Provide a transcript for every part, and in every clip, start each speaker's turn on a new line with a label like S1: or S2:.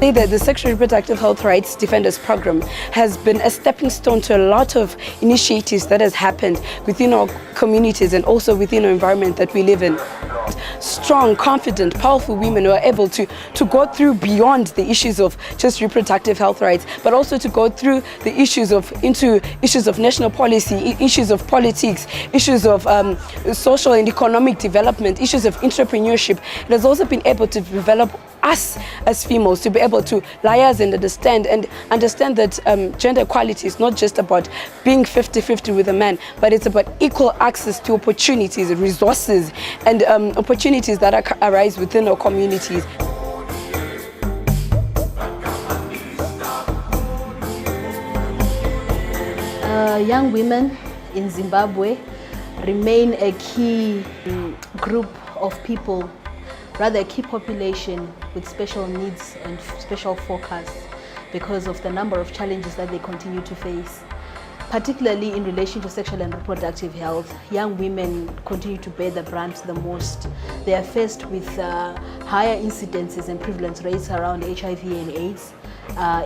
S1: That the Sexual Reproductive Health Rights Defenders program has been a stepping stone to a lot of initiatives that has happened within our communities and also within our environment that we live in. Strong, confident, powerful women who are able to go through beyond the issues of just reproductive health rights, but also to go through the issues into issues of national policy, issues of politics, issues of social and economic development, issues of entrepreneurship. It has also been able to develop us as females to be able to liaise and understand that gender equality is not just about being 50-50 with a man, but it's about equal access to opportunities, resources, and opportunities that arise within our communities.
S2: Young women in Zimbabwe remain a key group of people, rather a key population with special needs and special focus because of the number of challenges that they continue to face. Particularly in relation to sexual and reproductive health, young women continue to bear the brunt the most. They are faced with higher incidences and prevalence rates around HIV and AIDS,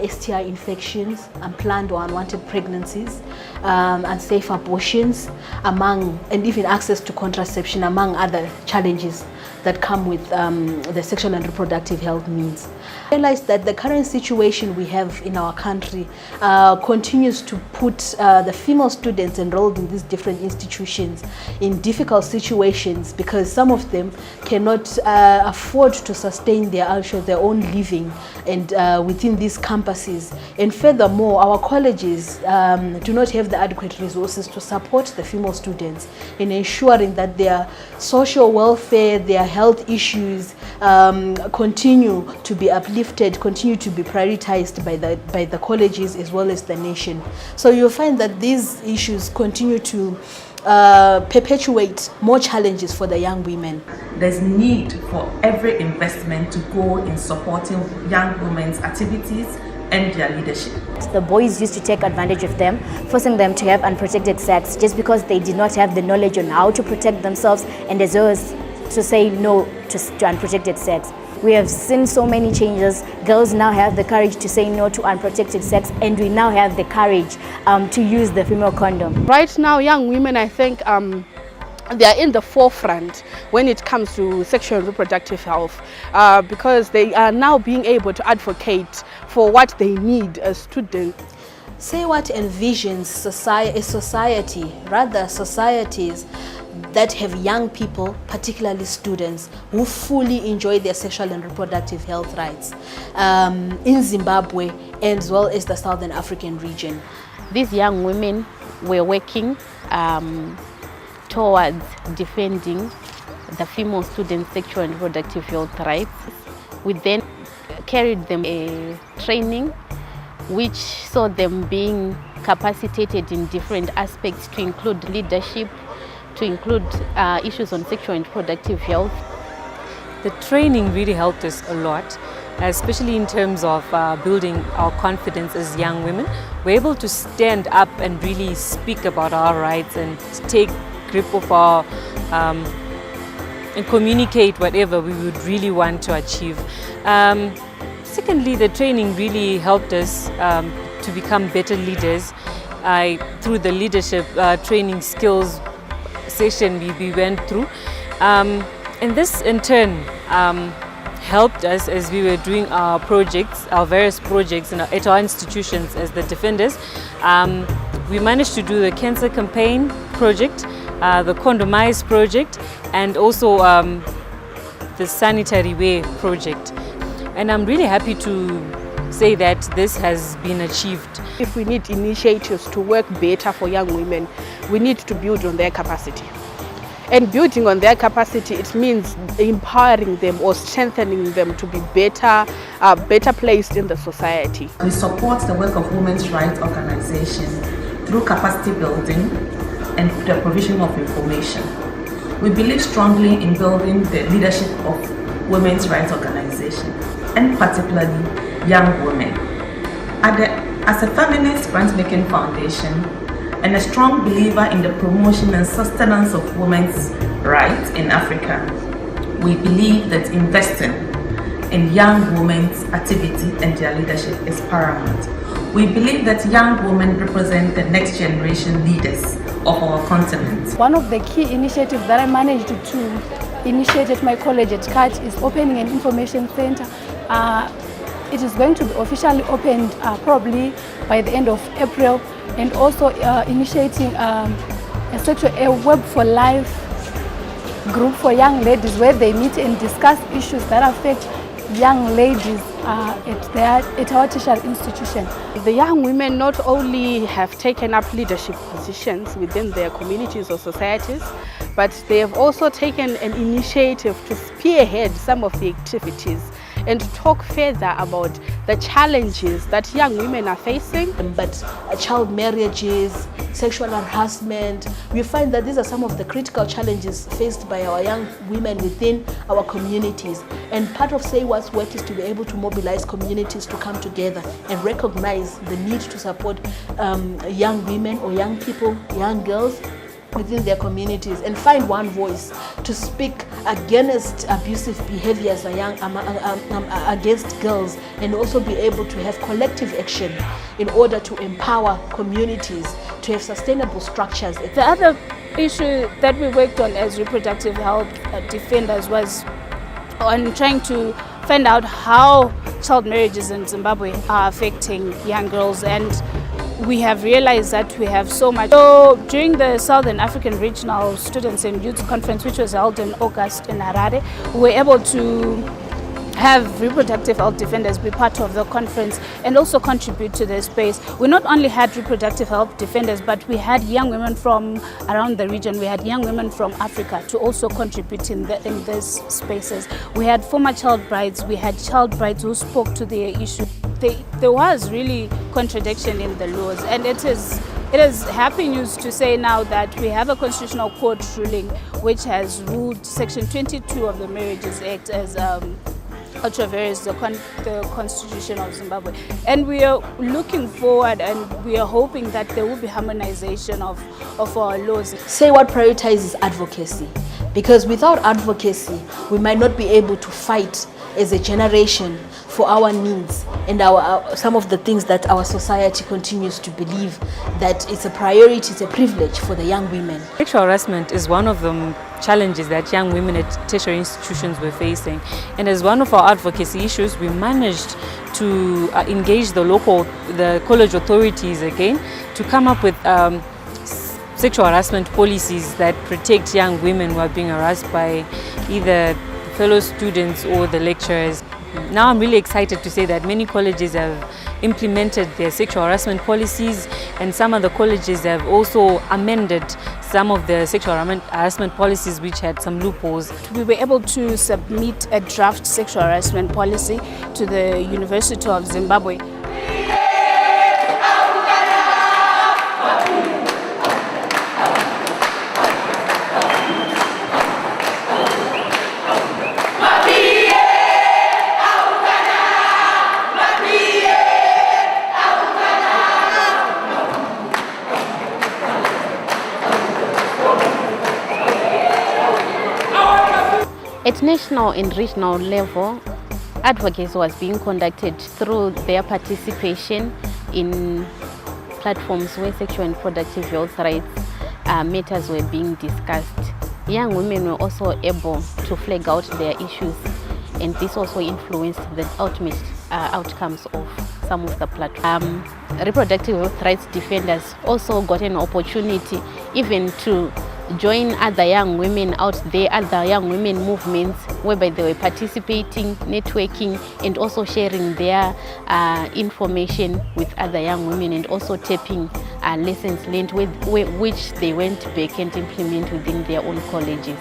S2: STI infections, unplanned or unwanted pregnancies, unsafe abortions, and even access to contraception, among other challenges that come with the sexual and reproductive health needs. I realize that the current situation we have in our country continues to put the female students enrolled in these different institutions in difficult situations because some of them cannot afford to sustain their own living and within these campuses. And furthermore, our colleges do not have the adequate resources to support the female students in ensuring that their social welfare, their health issues continue to be uplifted, continue to be prioritized by the colleges as well as the nation. So you'll find that these issues continue to perpetuate more challenges for the young women.
S3: There's need for every investment to go in supporting young women's activities and their leadership.
S4: The boys used to take advantage of them, forcing them to have unprotected sex just because they did not have the knowledge on how to protect themselves and as well as to say no to unprotected sex. We have seen so many changes. Girls now have the courage to say no to unprotected sex, and we now have the courage to use the female condom.
S1: Right now, young women, I think, they are in the forefront when it comes to sexual and reproductive health because they are now being able to advocate for what they need as students.
S2: SAYWHAT envisions societies that have young people, particularly students, who fully enjoy their sexual and reproductive health rights in Zimbabwe as well as the Southern African region.
S5: These young women were working towards defending the female students' sexual and reproductive health rights. We then carried them a training which saw them being capacitated in different aspects to include leadership, to include issues on sexual and reproductive health.
S6: The training really helped us a lot, especially in terms of building our confidence as young women. We're able to stand up and really speak about our rights and take grip of our and communicate whatever we would really want to achieve. Secondly, the training really helped us to become better leaders. Through the leadership training skills session we went through, and this in turn helped us as we were doing our projects, our various projects at our institutions as the defenders. We managed to do the cancer campaign project, the condomize project, and also the sanitary wear project. And I'm really happy to say that this has been achieved.
S1: If we need initiatives to work better for young women, we need to build on their capacity. And building on their capacity, it means empowering them or strengthening them to be better placed in the society.
S3: We support the work of women's rights organizations through capacity building and the provision of information. We believe strongly in building the leadership of women's rights organizations, and particularly young women. As a feminist grant-making foundation and a strong believer in the promotion and sustenance of women's rights in Africa, we believe that investing in young women's activity and their leadership is paramount. We believe that young women represent the next generation leaders of our continent.
S7: One of the key initiatives that I managed to initiate at my college at CAT is opening an information center. It is going to be officially opened probably by the end of April, and also initiating a Web for Life group for young ladies where they meet and discuss issues that affect young ladies at our tertiary institution.
S1: The young women not only have taken up leadership positions within their communities or societies, but they have also taken an initiative to spearhead some of the activities and to talk further about the challenges that young women are facing.
S2: But child marriages, sexual harassment, we find that these are some of the critical challenges faced by our young women within our communities. And part of SAYWHAT's work is to be able to mobilize communities to come together and recognize the need to support young women or young people, young girls within their communities, and find one voice to speak against abusive behaviors against girls, and also be able to have collective action in order to empower communities to have sustainable structures.
S8: The other issue that we worked on as reproductive health defenders was on trying to find out how child marriages in Zimbabwe are affecting young girls, and we have realized that we have so much. So during the Southern African Regional Students and Youth Conference, which was held in August in Harare, we were able to have reproductive health defenders be part of the conference and also contribute to the space. We not only had reproductive health defenders, but we had young women from around the region. We had young women from Africa to also contribute in these spaces. We had former child brides. We had child brides who spoke to their issue. There was really contradiction in the laws, and it is happy news to say now that we have a constitutional court ruling which has ruled Section 22 of the Marriages Act as ultra-various, the Constitution of Zimbabwe. And we are looking forward, and we are hoping that there will be harmonization of our laws.
S2: SAYWHAT prioritizes advocacy, because without advocacy, we might not be able to fight as a generation for our needs and some of the things that our society continues to believe that it's a priority, it's a privilege for the young women.
S6: Sexual harassment is one of the challenges that young women at tertiary institutions were facing. And as one of our advocacy issues, we managed to engage the college authorities again to come up with sexual harassment policies that protect young women who are being harassed by either fellow students or the lecturers. Now I'm really excited to say that many colleges have implemented their sexual harassment policies, and some of the colleges have also amended some of the sexual harassment policies which had some loopholes.
S8: We were able to submit a draft sexual harassment policy to the University of Zimbabwe.
S5: At national and regional level, advocacy was being conducted through their participation in platforms where sexual and reproductive health rights matters were being discussed. Young women were also able to flag out their issues, and this also influenced the ultimate outcomes of some of the platforms. Reproductive health rights defenders also got an opportunity even to join other young women out there, other young women movements, whereby they were participating, networking, and also sharing their information with other young women, and also tapping lessons learned which they went back and implement within their own colleges.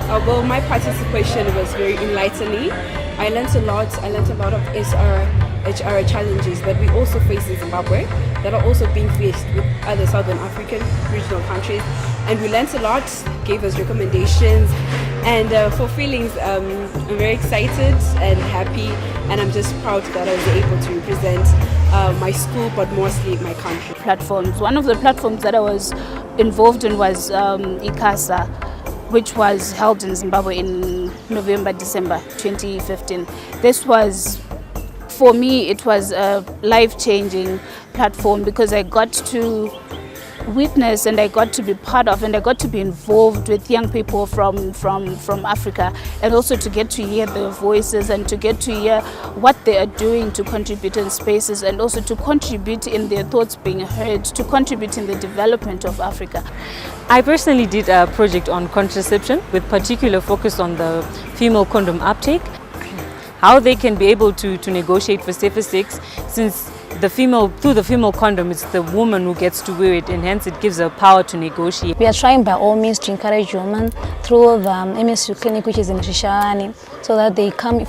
S1: Although my participation was very enlightening, I learned a lot. I learned a lot of SRHR challenges that we also face in Zimbabwe, that are also being faced with other Southern African regional countries. And we learned a lot, gave us recommendations, and for feelings, I'm very excited and happy, and I'm just proud that I was able to represent my school, but mostly my country.
S8: Platforms. One of the platforms that I was involved in was ICASA, which was held in Zimbabwe in November-December 2015. This was, for me, it was a life-changing platform because I got to witness and I got to be part of and I got to be involved with young people from Africa, and also to get to hear their voices and to get to hear what they are doing to contribute in spaces, and also to contribute in their thoughts being heard, to contribute in the development of Africa.
S6: I personally did a project on contraception with particular focus on the female condom uptake, how they can be able to negotiate for safer sex, since through the female condom, it's the woman who gets to wear it, and hence it gives her power to negotiate.
S9: We are trying by all means to encourage women through the MSU clinic, which is in Shishani, so that they come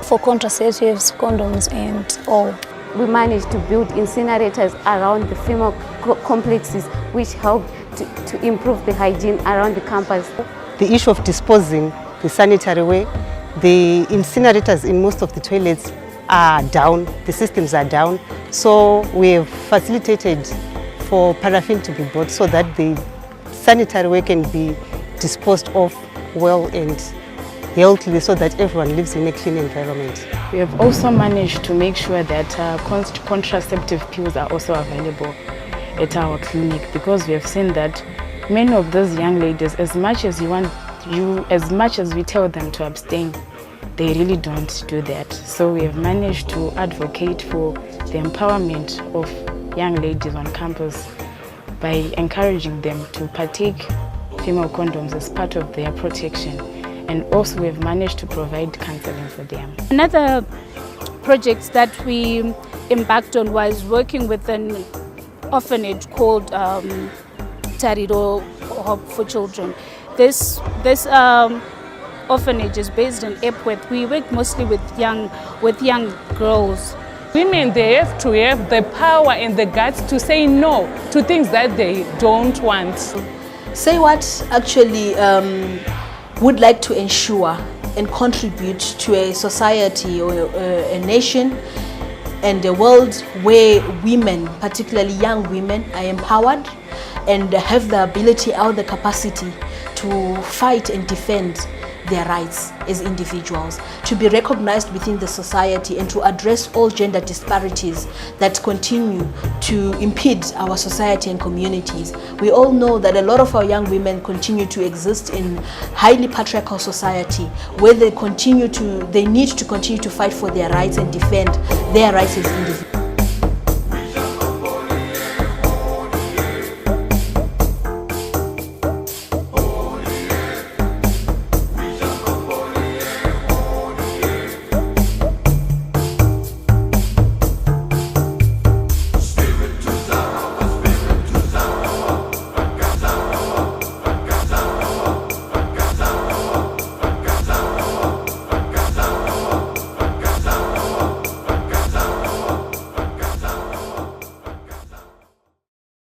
S9: for contraceptives, condoms and all.
S10: We managed to build incinerators around the female complexes, which help to improve the hygiene around the campus.
S11: The issue of disposing the sanitary way, the incinerators in most of the toilets are down, the systems are down, so we have facilitated for paraffin to be bought so that the sanitary way can be disposed of well and healthily, so that everyone lives in a clean environment.
S12: We have also managed to make sure that contraceptive pills are also available at our clinic, because we have seen that many of those young ladies, as much as we tell them to abstain, they really don't do that. So we have managed to advocate for the empowerment of young ladies on campus by encouraging them to partake female condoms as part of their protection. And also we have managed to provide counseling for them.
S8: Another project that we embarked on was working with an orphanage called Tariro Hope for Children. This orphanage is based in Epworth. We work mostly with young girls.
S13: Women, they have to have the power and the guts to say no to things that they don't want.
S2: SAYWHAT actually would like to ensure and contribute to a society or a nation and a world where women, particularly young women, are empowered and have the ability or the capacity to fight and defend their rights as individuals, to be recognized within the society, and to address all gender disparities that continue to impede our society and communities. We all know that a lot of our young women continue to exist in highly patriarchal society, where they need to continue to fight for their rights and defend their rights as individuals.